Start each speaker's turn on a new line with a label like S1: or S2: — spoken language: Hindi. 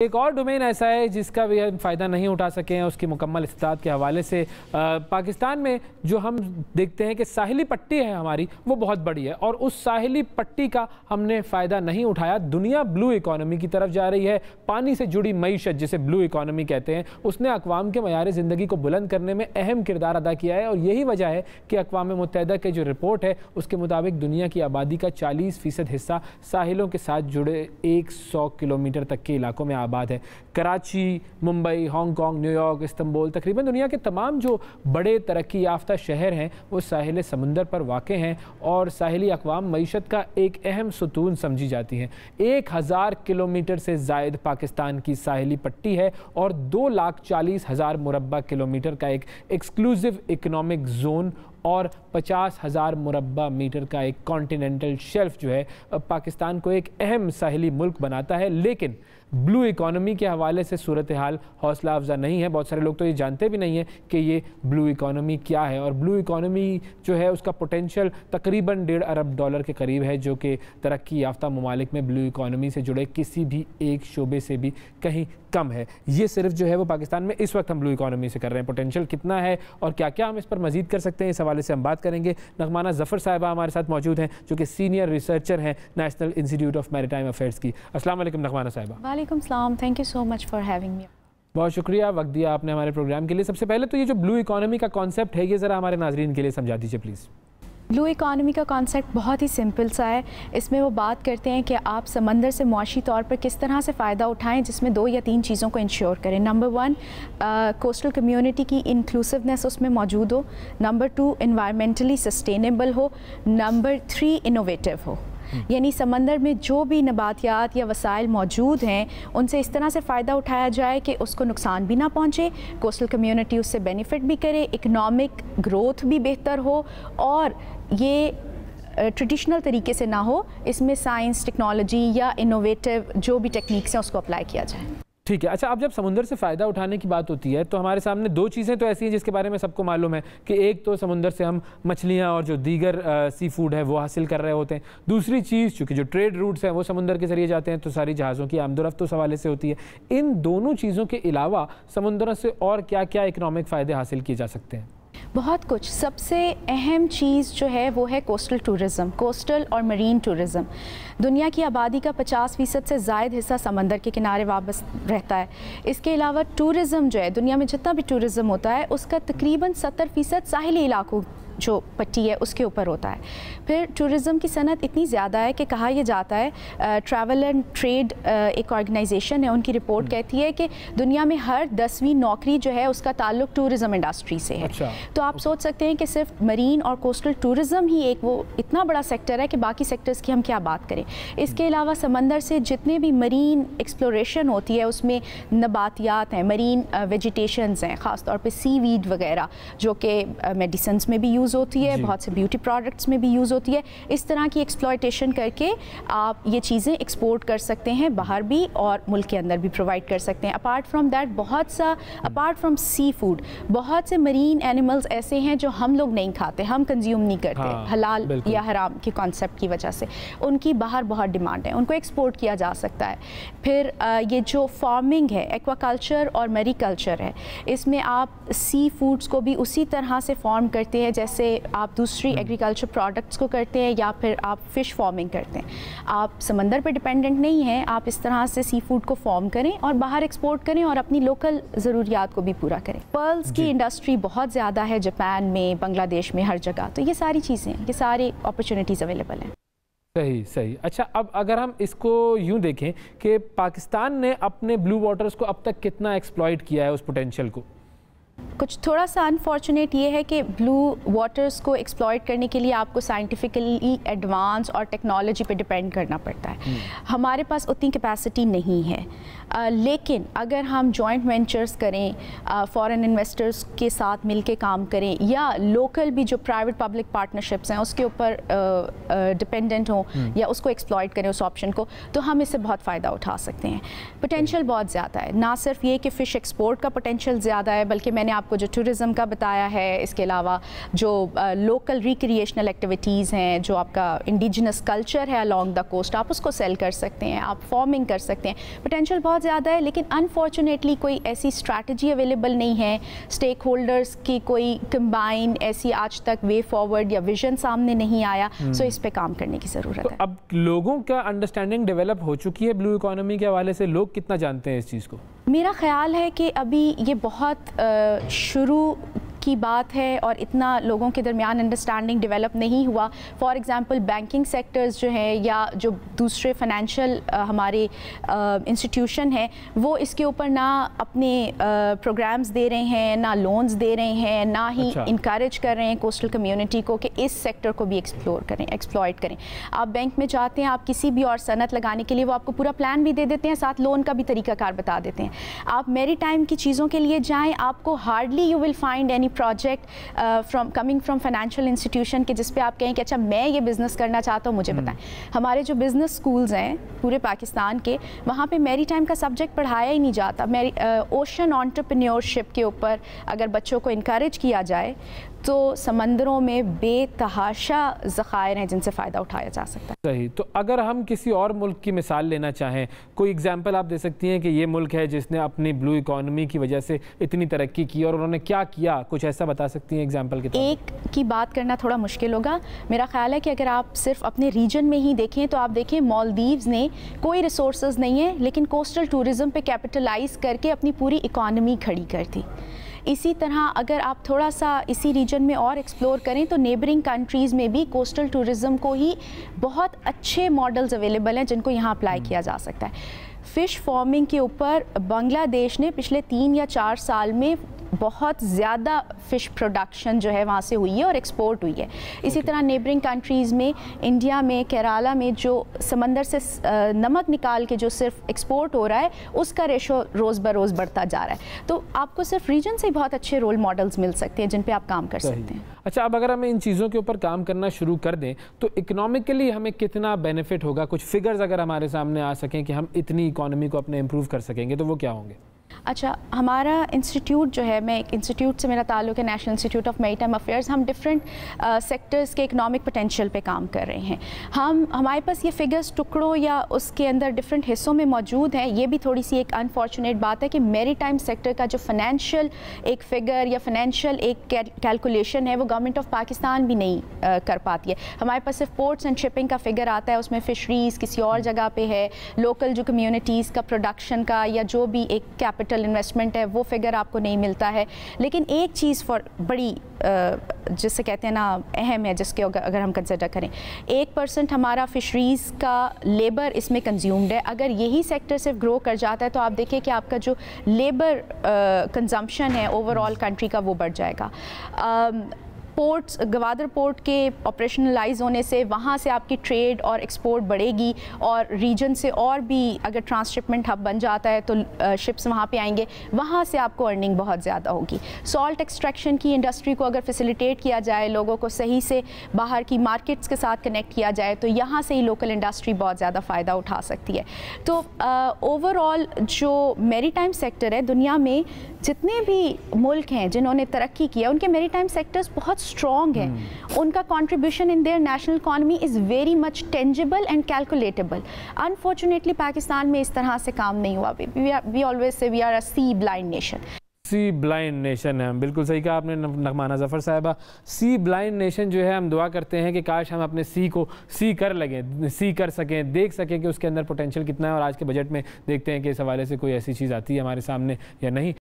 S1: एक और डोमेन ऐसा है जिसका भी हम फ़ायदा नहीं उठा सके हैं उसकी मुकम्मल इस्तात के हवाले से। पाकिस्तान में जो हम देखते हैं कि साहिली पट्टी है हमारी, वो बहुत बड़ी है और उस साहिली पट्टी का हमने फ़ायदा नहीं उठाया। दुनिया ब्लू इकॉनमी की तरफ जा रही है। पानी से जुड़ी मईशत, जिसे ब्लू इकॉनमी कहते हैं, उसने अक़वाम के मयार ज़िंदगी को बुलंद करने में अहम किरदार अदा किया है और यही वजह है कि अक़वाम मुत्तहिदा की जो रिपोर्ट है उसके मुताबिक दुनिया की आबादी का 40% हिस्सा साहिलों के साथ जुड़े 100 किलोमीटर तक के इलाकों में आबाद है। Karachi, Mumbai, Hong Kong, New York, Istanbul, तकरीबन दुनिया के तमाम जो बड़े तरक्की याफ्ता शहर हैं वो साहिल समंदर पर वाक़ हैं और साहिली अक़वाम मईशत का एक अहम सुतून समझी जाती हैं। 1000 किलोमीटर से ज़ायद पाकिस्तान की साहिली पट्टी है और 2,40,000 मुरब्बा किलोमीटर का एक एक्सक्लूसिव इकनॉमिक जोन और 50,000 मुरब्बा मीटर का एक कॉन्टिनेंटल शेल्फ जो है पाकिस्तान को एक अहम साहिली मुल्क बनाता है। लेकिन ब्लू इकॉनमी के हवाले से सूरत हाल हौसला अफजा नहीं है। बहुत सारे लोग तो ये जानते भी नहीं हैं कि ये ब्लू इकॉनमी क्या है और ब्लू इकॉनमी जो है उसका पोटेंशियल तकरीबन $1.5 अरब के करीब है, जो कि तरक्की याफ्ता ममालिक में ब्लू इकॉनमी से जुड़े किसी भी एक शोबे से भी कहीं कम है। ये सिर्फ जो है वो पाकिस्तान में इस वक्त हम ब्लू इकॉनमी से कर रहे हैं। पोटेंशियल कितना है और क्या क्या हम इस पर मजीद कर सकते हैं, इस हवाले से हम बात करेंगे। नगमाना ज़फ़र साहिबा हमारे साथ मौजूद हैं जो कि सीनियर रिसर्चर हैं national institute of maritime affairs की। अस्सलाम वालेकुम नगमाना साहिबा।
S2: वालेकुम सलाम, thank you so much for having me.
S1: बहुत शुक्रिया, वक्त दिया आपने हमारे प्रोग्राम के लिए। सबसे पहले तो ये जो ब्लू इकॉनमी का कॉन्सेप्ट है ये ज़रा हमारे नाज़रीन के लिए समझा दीजिए प्लीज़।
S2: ब्लू इकॉनमी का कॉन्सेप्ट बहुत ही सिंपल सा है। इसमें वो बात करते हैं कि आप समंदर से मुआशी तौर पर किस तरह से फ़ायदा उठाएं, जिसमें 2 या 3 चीज़ों को इंश्योर करें। नंबर 1, कोस्टल कम्युनिटी की इंक्लूसिवनेस उसमें मौजूद हो। नंबर 2, इन्वायरमेंटली सस्टेनेबल हो। नंबर 3, इनोवेटिव हो। यानी समंदर में जो भी नबातियात या वसाइल मौजूद हैं उनसे इस तरह से फ़ायदा उठाया जाए कि उसको नुकसान भी ना पहुँचे, कोस्टल कम्युनिटी उससे बेनिफिट भी करे, इकनॉमिक ग्रोथ भी बेहतर हो और ये ट्रेडिशनल तरीके से ना हो, इसमें साइंस, टेक्नोलॉजी या इनोवेटिव जो भी टेक्निक्स हैं उसको अप्लाई किया जाए।
S1: ठीक है। अच्छा, अब जब समुंदर से फ़ायदा उठाने की बात होती है तो हमारे सामने 2 चीज़ें तो ऐसी हैं जिसके बारे में सबको मालूम है कि एक तो समुंदर से हम मछलियाँ और जो दीगर सी फूड है वो हासिल कर रहे होते हैं। दूसरी चीज़, चूँकि जो ट्रेड रूट्स हैं वो समुंदर के ज़रिए जाते हैं तो सारी जहाज़ों की आमदोरफ्त उस हवाले से होती है। इन दोनों चीज़ों के अलावा समुंदर से और क्या क्या इकनॉमिक फ़ायदे हासिल किए जा सकते हैं?
S2: बहुत कुछ। सबसे अहम चीज़ जो है वो है कोस्टल टूरिज़म, कोस्टल और मरीन टूरिज़म। दुनिया की आबादी का 50% से ज़ायद हिस्सा समंदर के किनारे वाबस रहता है। इसके अलावा टूरिज़म जो है, दुनिया में जितना भी टूरिज़म होता है उसका तकरीबन 70% साहिली इलाकों जो पट्टी है उसके ऊपर होता है। फिर टूरिज़म की सनत इतनी ज़्यादा है कि कहा यह जाता है, ट्रैवल एंड ट्रेड एक ऑर्गेनाइजेशन है, उनकी रिपोर्ट कहती है कि दुनिया में हर 10वीं नौकरी जो है उसका ताल्लुक टूरिज़म इंडस्ट्री से है। अच्छा। तो आप सोच सकते हैं कि सिर्फ मरीन और कोस्टल टूरिज़म ही एक वो इतना बड़ा सेक्टर है कि बाकी सेक्टर्स की हम क्या बात करें। इसके अलावा समंदर से जितने भी मरीन एक्सप्लोरेशन होती है उसमें नबातियात हैं, मरीन वेजिटेशंस हैं, ख़ासतौर पर सीवीड वगैरह जो कि मेडिसिन्स में भी यूज़ होती है, बहुत से ब्यूटी प्रोडक्ट्स में भी यूज़ होती है। इस तरह की एक्सप्लॉयटेशन करके आप ये चीज़ें एक्सपोर्ट कर सकते हैं बाहर भी और मुल्क के अंदर भी प्रोवाइड कर सकते हैं। Apart from that apart from seafood बहुत से मरीन एनिमल्स ऐसे हैं जो हम लोग नहीं खाते, हम कंज्यूम नहीं करते, हलाल या हराम के कॉन्सेप्ट की वजह से उनकी बाहर बहुत डिमांड है, उनको एक्सपोर्ट किया जा सकता है। फिर ये जो फार्मिंग है, एक्वाकल्चर और मैरीकल्चर है, इसमें आप सी फूड्स को भी उसी तरह से फॉर्म करते हैं जैसे आप दूसरी एग्रीकल्चर प्रोडक्ट्स को करते हैं या फिर आप फ़िश फार्मिंग करते हैं। आप समंदर पर डिपेंडेंट नहीं हैं, आप इस तरह से सी फूड को फॉर्म करें और बाहर एक्सपोर्ट करें और अपनी लोकल ज़रूरियात को भी पूरा करें। पर्ल्स की इंडस्ट्री बहुत ज़्यादा है जापान में, बांग्लादेश में, हर जगह। तो ये सारी चीज़ें, ये सारी अपॉर्चुनिटीज़ अवेलेबल हैं।
S1: सही सही। अच्छा, अब अगर हम इसको यूँ देखें कि पाकिस्तान ने अपने ब्लू वाटर्स को अब तक कितना एक्सप्लॉइट किया है उस पोटेंशियल को?
S2: कुछ थोड़ा सा अनफॉर्चुनेट ये है कि ब्लू वाटर्स को एक्सप्लॉइट करने के लिए आपको साइंटिफिकली एडवांस और टेक्नोलॉजी पे डिपेंड करना पड़ता है। हमारे पास उतनी कैपेसिटी नहीं है। लेकिन अगर हम जॉइंट वेंचर्स करें, फॉरेन इन्वेस्टर्स के साथ मिलके काम करें या लोकल भी जो प्राइवेट पब्लिक पार्टनरशिप्स हैं उसके ऊपर डिपेंडेंट हों या उसको एक्सप्लॉइट करें उस ऑप्शन को, तो हम इससे बहुत फ़ायदा उठा सकते हैं। पोटेंशियल बहुत ज़्यादा है। ना सिर्फ ये कि फ़िश एक्सपोर्ट का पोटेंशियल ज़्यादा है, बल्कि मैंने मैंने आपको जो टूरिज़म का बताया है, इसके अलावा जो लोकल रिक्रिएशनल एक्टिविटीज़ हैं, जो आपका इंडिजिनस कल्चर है अलॉन्ग द कोस्ट, आप उसको सेल कर सकते हैं, आप फार्मिंग कर सकते हैं। पोटेंशियल बहुत ज़्यादा है, लेकिन अनफॉर्चुनेटली कोई ऐसी स्ट्रैटेजी अवेलेबल नहीं है, स्टेक होल्डर्स की कोई कंबाइन ऐसी आज तक वे फॉरवर्ड या विजन सामने नहीं आया। सो इस पे काम करने की ज़रूरत है।
S1: अब लोगों का अंडरस्टैंडिंग डेवलप हो चुकी है ब्लू इकोनॉमी के हवाले से, लोग कितना जानते हैं इस चीज़ को?
S2: मेरा ख्याल है कि अभी ये बहुत शुरू की बात है और इतना लोगों के दरमियान अंडरस्टैंडिंग डेवलप नहीं हुआ। फॉर एग्जांपल बैंकिंग सेक्टर्स जो हैं या जो दूसरे फाइनेंशियल हमारे इंस्टीट्यूशन हैं, वो इसके ऊपर ना अपने प्रोग्राम्स दे रहे हैं, ना लोन्स दे रहे हैं, ना ही इनकरेज कर रहे हैं कोस्टल कम्युनिटी को कि इस सेक्टर को भी एक्सप्लोर करें, एक्सप्लॉइट करें। आप बैंक में जाते हैं, आप किसी भी और सनत लगाने के लिए वो आपको पूरा प्लान भी दे देते हैं, साथ लोन का भी तरीकाकार बता देते हैं। आप मैरीटाइम की चीज़ों के लिए जाएँ, आपको hardly you will find any project coming from financial institution के जिस पे आप कहें कि अच्छा मैं ये बिज़नेस करना चाहता हूँ, मुझे बताएं। हमारे जो बिज़नेस स्कूल्स हैं पूरे पाकिस्तान के, वहाँ पे मैरीटाइम का सब्जेक्ट पढ़ाया ही नहीं जाता। ओशन एंटरप्रेन्योरशिप के ऊपर अगर बच्चों को इनकरेज किया जाए तो समंदरों में बेतहाशा ज़खायर हैं जिनसे फ़ायदा उठाया जा सकता है।
S1: सही। तो अगर हम किसी और मुल्क की मिसाल लेना चाहें, कोई एग्जांपल आप दे सकती हैं कि ये मुल्क है जिसने अपनी ब्लू इकोनॉमी की वजह से इतनी तरक्की की और उन्होंने क्या किया, कुछ ऐसा बता सकती हैं एग्जांपल के तौर पर?
S2: एक की बात करना थोड़ा मुश्किल होगा। मेरा ख्याल है कि अगर आप सिर्फ अपने रीजन में ही देखें तो आप देखें मालदीव्स ने कोई रिसोर्सेज नहीं है, लेकिन कोस्टल टूरिज़्म पे कैपिटलाइज करके अपनी पूरी इकॉनमी खड़ी कर दी। इसी तरह अगर आप थोड़ा सा इसी रीजन में और एक्सप्लोर करें तो नेबरिंग कंट्रीज़ में भी कोस्टल टूरिज़्म को ही बहुत अच्छे मॉडल्स अवेलेबल हैं जिनको यहाँ अप्लाई किया जा सकता है। फ़िश फार्मिंग के ऊपर बांग्लादेश ने पिछले 3 या 4 साल में बहुत ज़्यादा फ़िश प्रोडक्शन जो है वहाँ से हुई है और एक्सपोर्ट हुई है। इसी तरह नेबरिंग कंट्रीज़ में, इंडिया में, केरला में जो समंदर से नमक निकाल के जो सिर्फ एक्सपोर्ट हो रहा है उसका रेशो रोज़ ब रोज़ बढ़ता जा रहा है। तो आपको सिर्फ रीजन से बहुत अच्छे रोल मॉडल्स मिल सकते हैं जिन पे आप काम कर सकते हैं।
S1: अच्छा, अब अगर हम इन चीज़ों के ऊपर काम करना शुरू कर दें तो इकोनॉमिकली हमें कितना बेनिफिट होगा? कुछ फिगर्स अगर हमारे सामने आ सकें कि हम इतनी इकोनॉमी को अपने इम्प्रूव कर सकेंगे तो वो क्या होंगे?
S2: अच्छा, हमारा इंस्टीट्यूट जो है, मैं एक इंस्टीट्यूट से मेरा ताल्लुक है, national institute of maritime affairs. हम डिफरेंट सेक्टर्स के इकोनॉमिक पोटेंशियल पे काम कर रहे हैं। हमारे पास ये फिगर्स टुकड़ों या उसके अंदर डिफरेंट हिस्सों में मौजूद हैं। ये भी थोड़ी सी एक अनफॉर्चुनेट बात है कि मैरीटाइम सेक्टर का जो फाइनेंशियल एक फ़िगर या फाइनेंशियल एक कैलकुलेशन है वो गवर्नमेंट ऑफ पाकिस्तान भी नहीं कर पाती है। हमारे पास सिर्फ पोर्ट्स एंड शिपिंग का फ़िगर आता है, उसमें फ़िशरीज़ किसी और जगह पे है, लोकल जो कम्युनिटीज़ का प्रोडक्शन का या जो भी एक कैपिटल इन्वेस्टमेंट है वो फिगर आपको नहीं मिलता है। लेकिन एक चीज़ बड़ी जिससे कहते हैं ना अहम है, जिसके अगर हम कंसिडर करें, 1% हमारा फिशरीज़ का लेबर इसमें कंज्यूम्ड है। अगर यही सेक्टर सिर्फ ग्रो कर जाता है तो आप देखिए कि आपका जो लेबर कंजम्पशन है ओवरऑल कंट्री का वो बढ़ जाएगा। पोर्ट्स, गवादर पोर्ट के ऑपरेशनलाइज होने से वहाँ से आपकी ट्रेड और एक्सपोर्ट बढ़ेगी और रीजन से और भी अगर ट्रांसशिपमेंट हब बन जाता है तो शिप्स वहाँ पे आएंगे, वहाँ से आपको अर्निंग बहुत ज़्यादा होगी। सॉल्ट एक्सट्रैक्शन की इंडस्ट्री को अगर फैसिलिटेट किया जाए, लोगों को सही से बाहर की मार्केट्स के साथ कनेक्ट किया जाए तो यहाँ से ही लोकल इंडस्ट्री बहुत ज़्यादा फ़ायदा उठा सकती है। तो ओवरऑल जो मैरीटाइम सेक्टर है, दुनिया में जितने भी मुल्क हैं जिन्होंने तरक्की की है उनके मैरीटाइम सेक्टर्स बहुत स्ट्रॉन्ग है। उनका contribution in their national economy is very much tangible and calculatable. Unfortunately Pakistan में इस तरह से काम नहीं हुआ। We always say we are a sea blind nation.
S1: Sea blind nation है, बिल्कुल सही कहा आपने नगमाना ज़फ़र साहिबा। सी ब्लाइंड नेशन जो है, हम दुआ करते हैं कि काश हम अपने सी को सी कर सकें, देख सकें कि उसके अंदर पोटेंशियल कितना है। और आज के बजट में देखते हैं कि इस हवाले से कोई ऐसी चीज़ आती है हमारे सामने या नहीं।